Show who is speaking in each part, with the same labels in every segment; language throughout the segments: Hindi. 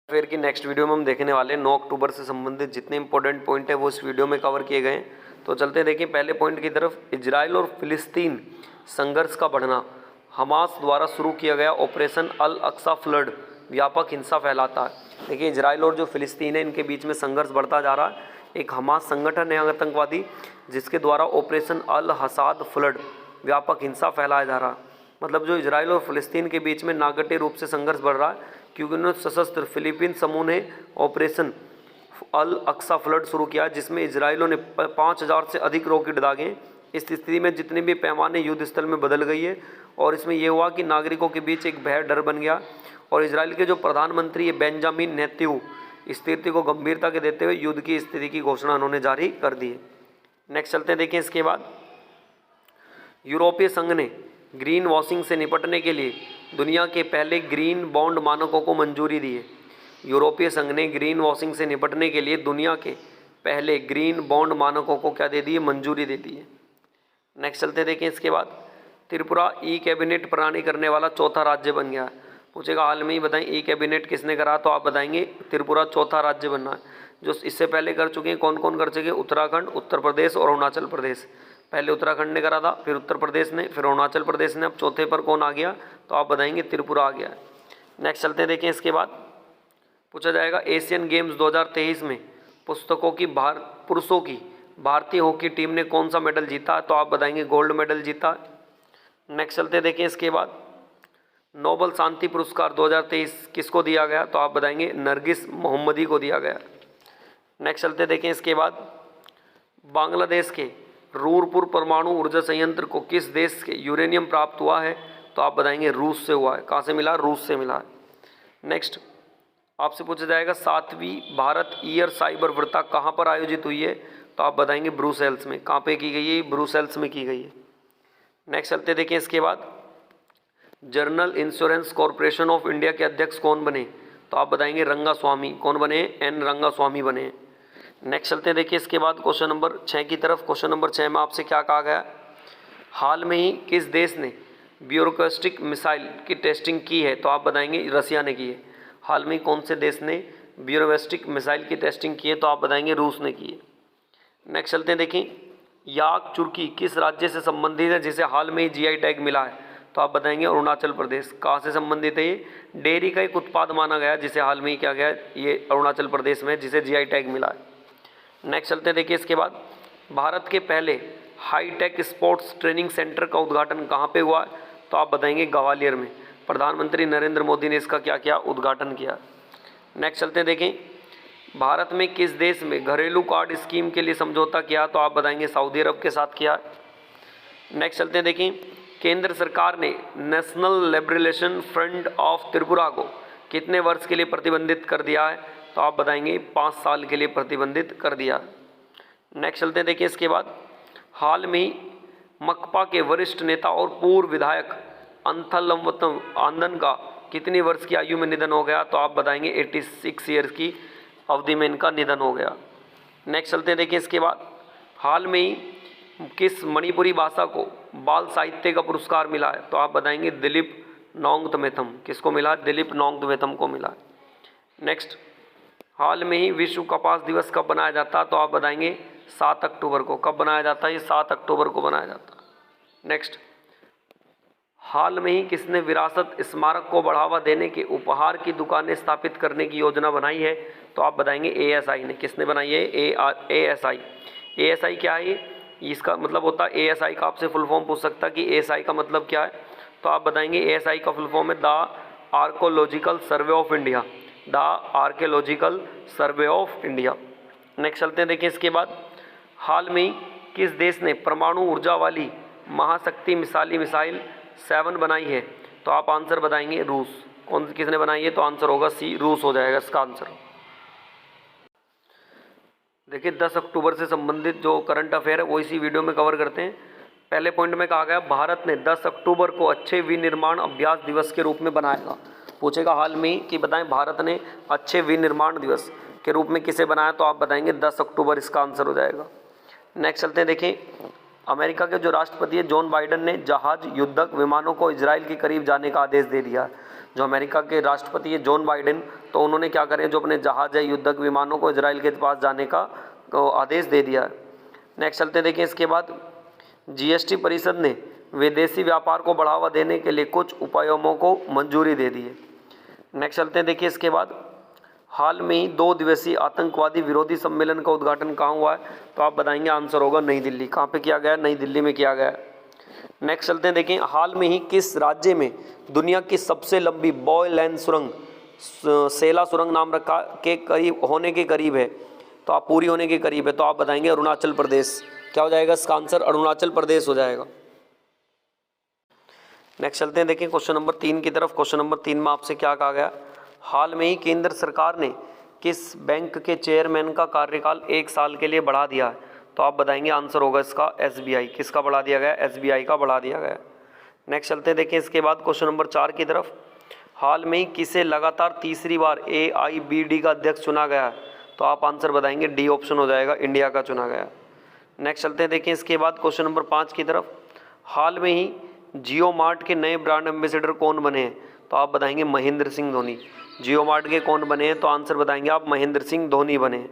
Speaker 1: फिर की नेक्स्ट वीडियो में हम देखने वाले हैं 9 अक्टूबर से संबंधित जितने इंपॉर्टेंट पॉइंट है वो इस वीडियो में कवर किए गए हैं। तो चलते देखिए पहले पॉइंट की तरफ। इजराइल और फिलिस्तीन संघर्ष का बढ़ना। हमास द्वारा शुरू किया गया ऑपरेशन अल अक्सा फ्लड व्यापक हिंसा फैलाता है। देखिए इजराइल और जो फिलिस्तीन है इनके बीच में संघर्ष बढ़ता जा रहा है। एक हमास संगठन है आतंकवादी जिसके द्वारा ऑपरेशन अल हसाद फ्लड व्यापक हिंसा फैलाया जा रहा है। मतलब जो इजराइल और फिलिस्तीन के बीच में नागटे रूप से संघर्ष बढ़ रहा है क्योंकि उन्होंने सशस्त्र फिलीपीन समूह ने ऑपरेशन अल अक्सा फ्लड शुरू किया जिसमें इजराइलों ने 5000 से अधिक रॉकेट दागे। इस स्थिति में जितने भी पैमाने युद्ध स्थल में बदल गई है और इसमें यह हुआ कि नागरिकों के बीच एक भय डर बन गया और इजराइल के जो प्रधानमंत्री है बेंजामिन नेतन्याहू स्थिति को गंभीरता के देते हुए युद्ध की स्थिति की घोषणा उन्होंने जारी कर दी है। नेक्स्ट चलते हैं देखें। इसके बाद यूरोपीय संघ ने ग्रीन वॉशिंग से निपटने के लिए दुनिया के पहले ग्रीन बॉन्ड मानकों को मंजूरी दी है। यूरोपीय संघ ने ग्रीन वॉशिंग से निपटने के लिए दुनिया के पहले ग्रीन बॉन्ड मानकों को क्या दे दी है, मंजूरी दे दी है। नेक्स्ट चलते देखें। इसके बाद त्रिपुरा ई कैबिनेट प्रणाली करने वाला चौथा राज्य बन गया है। पूछेगा हाल में ही बताएं ई कैबिनेट किसने करा, तो आप बताएंगे त्रिपुरा चौथा राज्य बनना है। जो इससे पहले कर चुके हैं कौन कौन कर चुके हैं, उत्तराखंड, उत्तर प्रदेश और अरुणाचल प्रदेश। पहले उत्तराखंड ने करा था, फिर उत्तर प्रदेश ने, फिर अरुणाचल प्रदेश ने, अब चौथे पर कौन आ गया, तो आप बताएंगे त्रिपुरा आ गया है। नेक्स्ट चलते हैं देखें। इसके बाद पूछा जाएगा एशियन गेम्स 2023 में पुरुषों की भारतीय हॉकी टीम ने कौन सा मेडल जीता, तो आप बताएंगे गोल्ड मेडल जीता। नेक्स्ट चलते देखें। इसके बाद नोबल शांति पुरस्कार 2023 किसको दिया गया, तो आप बताएंगे नरगिस मोहम्मदी को दिया गया। नेक्स्ट चलते देखें। इसके बाद बांग्लादेश के रूरपुर परमाणु ऊर्जा संयंत्र को किस देश के यूरेनियम प्राप्त हुआ है, तो आप बताएंगे रूस से हुआ है। कहाँ से मिला, रूस से मिला है। नेक्स्ट आपसे पूछा जाएगा 7वीं भारत ईयर साइबर वार्ता कहाँ पर आयोजित हुई है, तो आप बताएंगे ब्रुसेल्स में। कहाँ पे की गई है, ब्रुसेल्स में की गई है। नेक्स्ट चलते देखें। इसके बाद general insurance corporation of India के अध्यक्ष कौन बने, तो आप बताएंगे रंगास्वामी। कौन बने, एन रंगास्वामी बने। नेक्स्ट चलते हैं देखिए। इसके बाद क्वेश्चन नंबर 6 की तरफ। क्वेश्चन नंबर 6 में आपसे क्या कहा गया, हाल में ही किस देश ने ब्यूरोक्रेस्टिक मिसाइल की टेस्टिंग की है, तो आप बताएंगे रसिया ने की है। हाल में कौन से देश ने ब्यूरोक्रेस्टिक मिसाइल की टेस्टिंग की है, तो आप बताएंगे रूस ने की है। नेक्स्ट चलते हैं देखें। याक चुर्की किस राज्य से संबंधित है जिसे हाल में ही जीआई टैग मिला है, तो आप बताएंगे अरुणाचल प्रदेश। कहाँ से संबंधित है, ये डेयरी का एक उत्पाद माना गया जिसे हाल में ही क्या गया, ये अरुणाचल प्रदेश में जिसे जीआई टैग मिला है। नेक्स्ट चलते हैं देखिए। इसके बाद भारत के पहले हाईटेक स्पोर्ट्स ट्रेनिंग सेंटर का उद्घाटन कहाँ पे हुआ है, तो आप बताएंगे ग्वालियर में। प्रधानमंत्री नरेंद्र मोदी ने इसका क्या किया, उद्घाटन किया। नेक्स्ट चलते हैं देखें। भारत में किस देश में घरेलू कार्ड स्कीम के लिए समझौता किया, तो आप बताएंगे सऊदी अरब के साथ किया। नेक्स्ट चलते हैं देखें। केंद्र सरकार ने national liberation front of Tripura को कितने वर्ष के लिए प्रतिबंधित कर दिया है, तो आप बताएंगे 5 साल के लिए प्रतिबंधित कर दिया। नेक्स्ट चलते हैं देखिए। इसके बाद हाल में ही मकपा के वरिष्ठ नेता और पूर्व विधायक अंथलमवतम आंदन का कितनी वर्ष की आयु में निधन हो गया, तो आप बताएंगे 86 ईयर्स की अवधि में इनका निधन हो गया। नेक्स्ट चलते हैं देखिए। इसके बाद हाल में ही किस मणिपुरी भाषा को बाल साहित्य का पुरस्कार मिला है, तो आप बताएंगे दिलीप नोंगतमेथम। किसको मिला, दिलीप नोंगतमेथम को मिला। नेक्स्ट हाल में ही विश्व कपास दिवस कब बनाया जाता है, तो आप बताएंगे 7 अक्टूबर को। कब बनाया जाता है, ये 7 अक्टूबर को बनाया जाता है। नेक्स्ट हाल में ही किसने विरासत स्मारक को बढ़ावा देने के उपहार की दुकानें स्थापित करने की योजना बनाई है, तो आप बताएंगे एएसआई ने। किसने बनाई है, एएसआई। एएसआई क्या है, इसका मतलब होता है एएसआई का आपसे फुल फॉर्म पूछ सकता है कि एएसआई का मतलब क्या है, तो आप बताएंगे एएसआई का फुल फॉर्म है the archaeological survey of India. The archaeological survey of India. Next चलते हैं देखिए। इसके बाद हाल में ही किस देश ने परमाणु ऊर्जा वाली महाशक्ति मिसाइल 7 बनाई है, तो आप आंसर बताएंगे रूस। कौन किसने बनाई है, तो आंसर होगा सी, रूस हो जाएगा इसका आंसर। देखिए 10 अक्टूबर से संबंधित जो करंट अफेयर है वो इसी वीडियो में कवर करते हैं। पहले पॉइंट में कहा गया भारत ने 10 अक्टूबर को अच्छे विनिर्माण अभ्यास दिवस के रूप में बनाएगा। पूछेगा हाल में ही कि बताएं भारत ने अच्छे विनिर्माण दिवस के रूप में किसे बनाया, तो आप बताएंगे 10 अक्टूबर इसका आंसर हो जाएगा। नेक्स्ट चलते हैं देखें। अमेरिका के जो राष्ट्रपति है जॉन बाइडन ने जहाज युद्धक विमानों को इजराइल के करीब जाने का आदेश दे दिया। जो अमेरिका के राष्ट्रपति है जॉन बाइडेन, तो उन्होंने क्या करें, जो अपने जहाज या युद्धक विमानों को इजराइल के पास जाने का आदेश दे दिया है। नेक्स्ट चलते देखिए, इसके बाद जीएसटी परिषद ने विदेशी व्यापार को बढ़ावा देने के लिए कुछ उपायों को मंजूरी दे दी है। नेक्स्ट चलते हैं देखिए, इसके बाद हाल में ही 2 दिवसीय आतंकवादी विरोधी सम्मेलन का उद्घाटन कहाँ हुआ है, तो आप बताएंगे आंसर होगा नई दिल्ली। कहाँ पे किया गया? नई दिल्ली में किया गया है। नेक्स्ट चलते हैं देखिए, हाल में ही किस राज्य में दुनिया की सबसे लंबी बॉयलैंड सुरंग सेला सुरंग नाम रखा के करीब होने के करीब है, तो आप पूरी होने के करीब है, तो आप बताएंगे अरुणाचल प्रदेश। क्या हो जाएगा इसका आंसर? अरुणाचल प्रदेश हो जाएगा। नेक्स्ट चलते हैं देखिए क्वेश्चन नंबर 3 की तरफ। क्वेश्चन नंबर 3 में आपसे क्या कहा गया? हाल में ही केंद्र सरकार ने किस बैंक के चेयरमैन का कार्यकाल 1 साल के लिए बढ़ा दिया है, तो आप बताएंगे आंसर होगा इसका एसबीआई। किसका बढ़ा दिया गया? एसबीआई का बढ़ा दिया गया। नेक्स्ट चलते हैं देखिए इसके बाद क्वेश्चन नंबर 4 की तरफ। हाल में ही किसे लगातार तीसरी बार AIBD का अध्यक्ष चुना गया है, तो आप आंसर बताएंगे डी ऑप्शन हो जाएगा, इंडिया का चुना गया। नेक्स्ट चलते हैं देखिए इसके बाद क्वेश्चन नंबर 5 की तरफ। हाल में ही जियो मार्ट के नए ब्रांड एम्बेसडर कौन बने हैं, तो आप बताएंगे महेंद्र सिंह धोनी। जियो मार्ट के कौन बने हैं, तो आंसर बताएंगे आप महेंद्र सिंह धोनी बने हैं।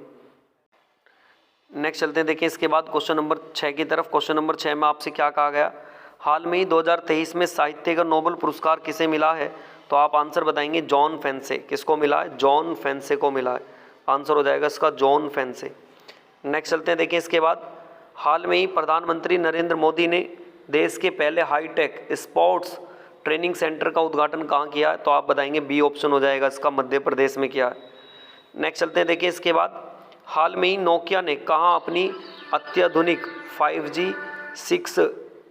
Speaker 1: नेक्स्ट चलते हैं देखिए इसके बाद क्वेश्चन नंबर 6 की तरफ। क्वेश्चन नंबर 6 में आपसे क्या कहा गया? हाल में ही 2023 में साहित्य का नोबेल पुरस्कार किसे मिला है, तो आप आंसर बताएंगे जॉन फेंसे। किसको मिला है? जॉन फेंसे को मिला है। आंसर हो जाएगा इसका जॉन फेंसे। नेक्स्ट चलते हैं देखिए इसके बाद। हाल में ही प्रधानमंत्री नरेंद्र मोदी ने देश के पहले हाईटेक स्पोर्ट्स ट्रेनिंग सेंटर का उद्घाटन कहाँ किया है, तो आप बताएंगे बी ऑप्शन हो जाएगा इसका, मध्य प्रदेश में किया है। नेक्स्ट चलते हैं देखिए इसके बाद। हाल में ही नोकिया ने कहाँ अपनी अत्याधुनिक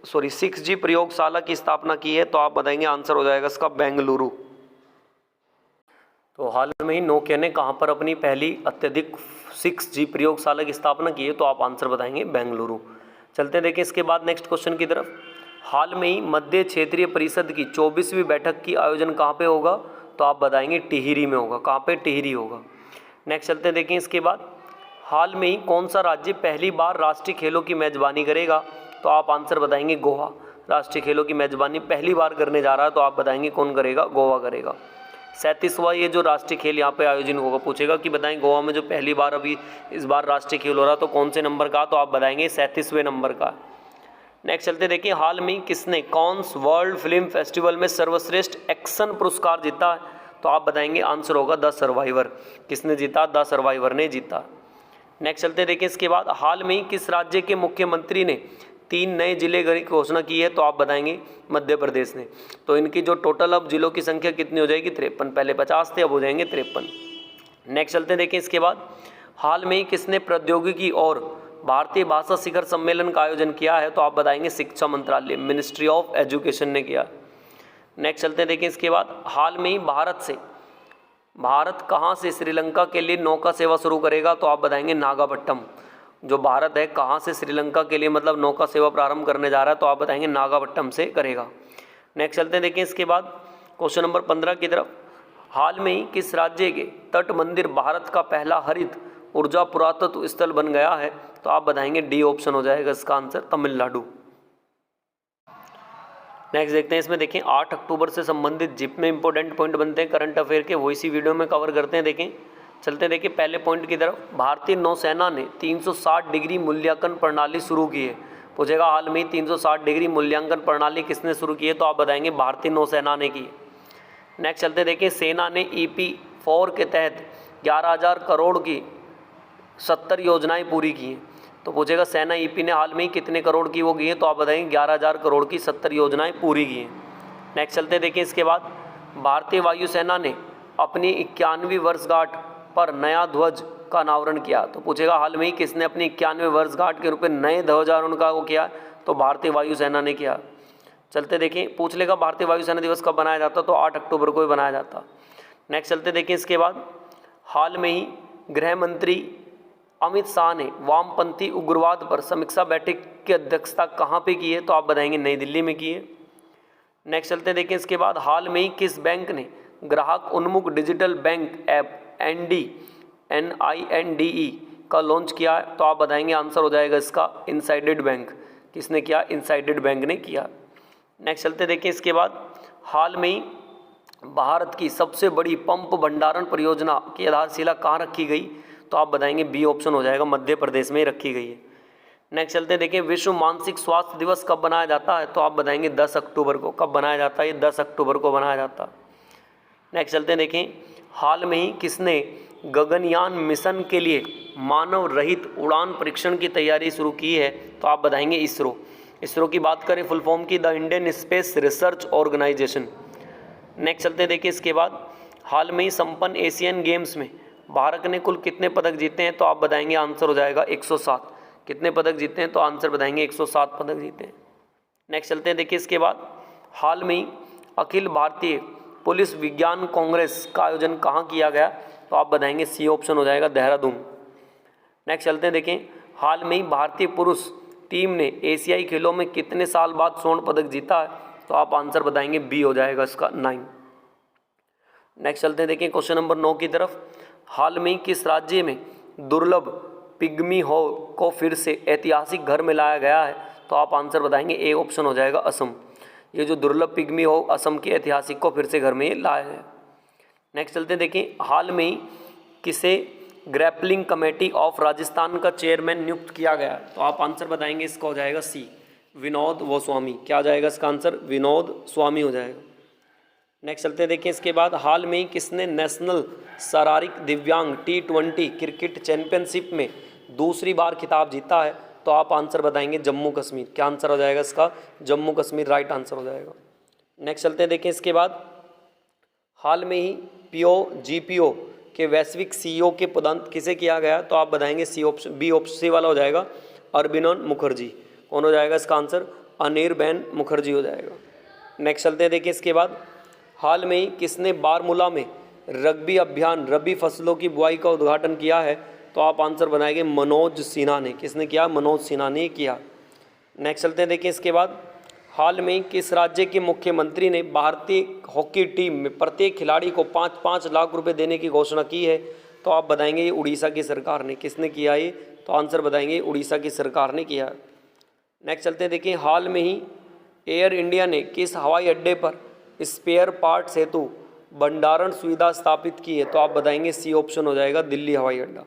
Speaker 1: 6G प्रयोगशाला की स्थापना की है, तो आप बताएंगे आंसर हो जाएगा इसका बेंगलुरु। तो हाल में ही नोकिया ने कहाँ पर अपनी पहली अत्यधिक 6G प्रयोगशाला की स्थापना की है, तो आप आंसर बताएंगे बेंगलुरु। चलते हैं देखिए इसके बाद नेक्स्ट क्वेश्चन की तरफ। हाल में ही मध्य क्षेत्रीय परिषद की 24वीं बैठक की आयोजन कहाँ पे होगा, तो आप बताएंगे टिहरी में होगा। कहाँ पे? टिहरी होगा। नेक्स्ट चलते हैं देखिए इसके बाद। हाल में ही कौन सा राज्य पहली बार राष्ट्रीय खेलों की मेजबानी करेगा, तो आप आंसर बताएंगे गोवा। राष्ट्रीय खेलों की मेजबानी पहली बार करने जा रहा है, तो आप बताएंगे कौन करेगा? गोवा करेगा। 37वां ये जो राष्ट्रीय खेल यहाँ पे आयोजन होगा, पूछेगा कि बताएं गोवा में जो पहली बार अभी इस बार राष्ट्रीय खेल हो रहा, तो कौन से नंबर का, तो आप बताएंगे 37वें नंबर का। नेक्स्ट चलते देखिए, हाल में किसने कॉन्स वर्ल्ड फिल्म फेस्टिवल में सर्वश्रेष्ठ एक्शन पुरस्कार जीता है, तो आप बताएंगे आंसर होगा द सर्वाइवर। किसने जीता? द सर्वाइवर ने जीता। नेक्स्ट चलते देखिए इसके बाद। हाल में ही किस राज्य के मुख्यमंत्री ने 3 नए जिले की घोषणा की है, तो आप बताएंगे मध्य प्रदेश ने। तो इनकी जो टोटल अब जिलों की संख्या कितनी हो जाएगी? 53। पहले 50 थे, अब हो जाएंगे 53। नेक्स्ट चलते देखिए इसके बाद। हाल में ही किसने प्रौद्योगिकी और भारतीय भाषा शिखर सम्मेलन का आयोजन किया है, तो आप बताएंगे शिक्षा मंत्रालय, मिनिस्ट्री ऑफ एजुकेशन ने किया। नेक्स्ट चलते देखिए इसके बाद। हाल में ही भारत कहाँ से श्रीलंका के लिए नौका सेवा शुरू करेगा, तो आप बताएंगे नागापट्टनम। जो भारत है कहाँ से श्रीलंका के लिए मतलब नौका सेवा प्रारंभ करने जा रहा है, तो आप बताएंगे नागापट्टनम से करेगा। नेक्स्ट चलते हैं देखिए इसके बाद क्वेश्चन नंबर 15 की तरफ। हाल में ही किस राज्य के तट मंदिर भारत का पहला हरित ऊर्जा पुरातत्व स्थल बन गया है, तो आप बताएंगे डी ऑप्शन हो जाएगा इसका आंसर, तमिलनाडु। नेक्स्ट देखते हैं इसमें देखिए 8 अक्टूबर से संबंधित जितने इंपॉर्टेंट पॉइंट बनते हैं करंट अफेयर के, वो इसी वीडियो में कवर करते हैं। देखें चलते देखिए पहले पॉइंट की तरफ। भारतीय नौसेना ने 360 डिग्री मूल्यांकन प्रणाली शुरू की है। पूछेगा हाल में 360 डिग्री मूल्यांकन प्रणाली किसने शुरू की है, तो आप बताएंगे भारतीय नौसेना ने की है। नेक्स्ट चलते देखिए, सेना ने EP4 के तहत 11,000 करोड़ की 70 योजनाएं पूरी की हैं। तो पूछेगा सेना EP ने हाल में ही कितने करोड़ की वो की है, तो आप बताएंगे 11,000 करोड़ की 70 योजनाएं पूरी की हैं। नेक्स्ट चलते देखिए इसके बाद। भारतीय वायुसेना ने अपनी 91वीं वर्षगांठ पर नया ध्वज का अनावरण किया। तो पूछेगा हाल में ही किसने अपनी 91वें वर्षगांठ के रूप में नए ध्वजारोहण का वो किया, तो भारतीय वायुसेना ने किया। चलते देखिए, पूछ लेगा भारतीय वायुसेना दिवस कब बनाया जाता, तो 8 अक्टूबर को ही बनाया जाता। नेक्स्ट चलते देखिए इसके बाद। हाल में ही गृह मंत्री अमित शाह ने वामपंथी उग्रवाद पर समीक्षा बैठक की अध्यक्षता कहाँ पे की है, तो आप बताएंगे नई दिल्ली में की है। नेक्स्ट चलते देखिए इसके बाद। हाल में ही किस बैंक ने ग्राहक उन्मुख डिजिटल बैंक ऐप NINDE का लॉन्च किया है, तो आप बताएंगे आंसर हो जाएगा इसका इनसाइडेड बैंक। किसने किया? इनसाइडेड बैंक ने किया। नेक्स्ट चलते देखिए इसके बाद। हाल में ही भारत की सबसे बड़ी पंप भंडारण परियोजना की आधारशिला कहाँ रखी गई? तो आप बताएंगे बी ऑप्शन हो जाएगा, मध्य प्रदेश में ही रखी गई है। नेक्स्ट चलते हैं, देखिए विश्व मानसिक स्वास्थ्य दिवस कब बनाया जाता है? तो आप बताएंगे 10 अक्टूबर को। कब बनाया जाता है? ये 10 अक्टूबर को बनाया जाता है। नेक्स्ट चलते हैं, देखें हाल में ही किसने गगनयान मिशन के लिए मानव रहित उड़ान परीक्षण की तैयारी शुरू की है? तो आप बताएंगे इसरो। इसरो की बात करें फुल फॉर्म की, the Indian Space Research Organisation. Next चलते हैं, देखिए इसके बाद हाल में ही संपन्न एशियन गेम्स में भारत ने कुल कितने पदक जीते हैं? तो आप बताएंगे आंसर हो जाएगा 107। कितने पदक जीते हैं? तो आंसर बताएंगे 107 पदक जीते हैं। नेक्स्ट चलते हैं, देखिए इसके बाद हाल में ही अखिल भारतीय पुलिस विज्ञान कांग्रेस का आयोजन कहाँ किया गया? तो आप बताएंगे सी ऑप्शन हो जाएगा, देहरादून। नेक्स्ट चलते हैं, देखें हाल में ही भारतीय पुरुष टीम ने एशियाई खेलों में कितने साल बाद स्वर्ण पदक जीता है? तो आप आंसर बताएंगे बी हो जाएगा इसका, 9। नेक्स्ट चलते हैं, देखिए क्वेश्चन नंबर 9 की तरफ। हाल में ही किस राज्य में दुर्लभ पिग्मी हॉल को फिर से ऐतिहासिक घर में लाया गया है? तो आप आंसर बताएंगे ए ऑप्शन हो जाएगा, असम। ये जो दुर्लभ पिग्मी हॉल असम के ऐतिहासिक को फिर से घर में लाया है। नेक्स्ट चलते हैं, देखिए हाल में ही किसे ग्रैपलिंग कमेटी ऑफ राजस्थान का चेयरमैन नियुक्त किया गया? तो आप आंसर बताएंगे, इसका हो जाएगा सी, विनोद गोस्वामी। क्या हो जाएगा इसका आंसर? विनोद स्वामी हो जाएगा। नेक्स्ट चलते हैं, देखिए इसके बाद हाल में ही किसने नेशनल शारीरिक दिव्यांग T20 क्रिकेट चैंपियनशिप में दूसरी बार खिताब जीता है? तो आप आंसर बताएंगे जम्मू कश्मीर। क्या आंसर हो जाएगा इसका? जम्मू कश्मीर राइट आंसर हो जाएगा। नेक्स्ट चलते हैं, देखिए इसके बाद हाल में ही GPO के वैश्विक CEO के पदांत किसे किया गया? तो आप बताएंगे C option, B option C वाला हो जाएगा, अरबिनोन मुखर्जी। कौन हो जाएगा इसका आंसर? अनिर्बैन मुखर्जी हो जाएगा। नेक्स्ट चलते हैं, देखिए इसके बाद हाल में ही किसने बारमूला में रबी अभियान रबी फसलों की बुआई का उद्घाटन किया है? तो आप आंसर बनाएंगे मनोज सिन्हा ने। किसने किया? मनोज सिन्हा ने किया। नेक्स्ट चलते हैं, देखिए इसके बाद हाल में ही किस राज्य के मुख्यमंत्री ने भारतीय हॉकी टीम में प्रत्येक खिलाड़ी को 5-5 लाख रुपए देने की घोषणा की है? तो आप बताएंगे ये उड़ीसा की सरकार ने। किसने किया ये? तो आंसर बताएंगे उड़ीसा की सरकार ने किया। नेक्स्ट चलते हैं, देखिए हाल में ही एयर इंडिया ने किस हवाई अड्डे पर स्पेयर पार्ट्स हेतु भंडारण सुविधा स्थापित की है? तो आप बताएंगे सी ऑप्शन हो जाएगा, दिल्ली हवाई अड्डा।